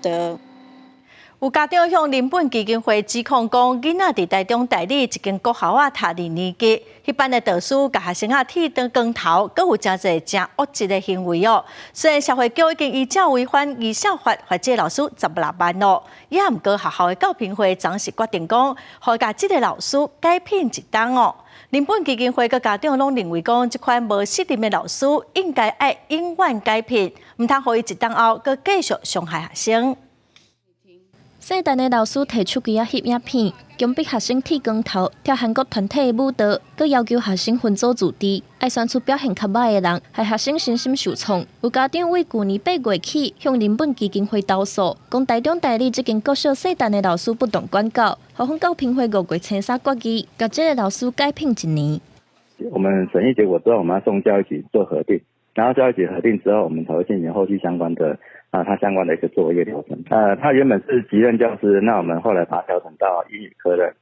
得。有家长向人本基金会指控讲，囡仔伫台中大理一间国校读2年级，迄班的导师甲学生剃短光头，阁有真侪真恶质的行为哦。虽然社会局已经依照违反儿少法罚这老师16万咯，也毋过学校的教评会暂时决定讲，互甲这个老师改聘一档哦。人本基金会甲家长拢认为讲，这款无适任的老师应该爱永远改聘，毋通互伊一档后阁继续伤害学生。姓陈的老师提出几啊翕影片，强迫学生剃光头、跳韩国团体的舞蹈，佮要求学生分组自治，爱选出表现较歹的人，害学生身心受创。有家长为去年8月起向人本基金会投诉，讲台中大理这间国小姓陈的老师不当管教，校方教评会5月青3决议，甲这个老师改聘1年。我们审议结果之后，我们要送教育局做核定，然后教育局核定之后，我们才会进行后续相关的它相关的一个作业流程。他原本是级任教师，那我们后来把他调整到英语科任。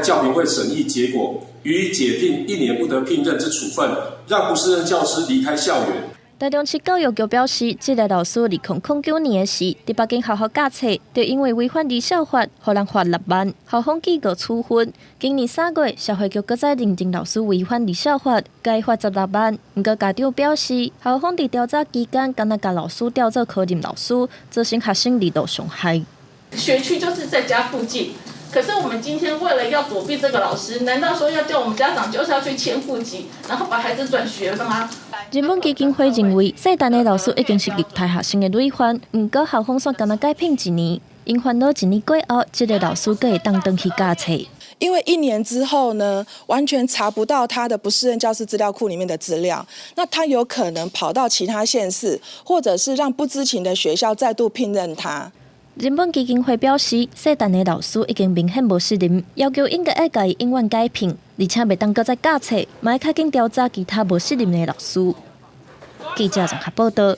教评会审议结果予以解聘1年不得聘任之处分，让不适任教师离开校园。台中市教育局表示，这个老师2009年时，伫北京学校教册，就因为违反儿少法，互人罚6万，校方记告处分。今年3月，社会局搁再认定老师违反儿少法，该罚16万。不过家长表示，校方伫调查期间，敢若甲老师调做科任老师，造成学生2度伤害。学区就是在家附近。可是我们今天为了要躲避这个老师，难道说要叫我们家长就是要去迁户籍，然后把孩子转学了吗？人本基金会认为，姓陈的老师已经是虐待学生的累犯，不过校方煞敢若改聘1年，因烦恼1年过后，这个老师阁会当回去教册。因为1年之后呢，完全查不到他的不适任教师资料库里面的资料，那他有可能跑到其他县市，或者是让不知情的学校再度聘任他。人本基金会表示，姓陈的老师已经明显无适任，要求应该甲伊永远改聘，而且袂当搁再教册，嘛要较紧调查其他无适任的老师。记者综合报道。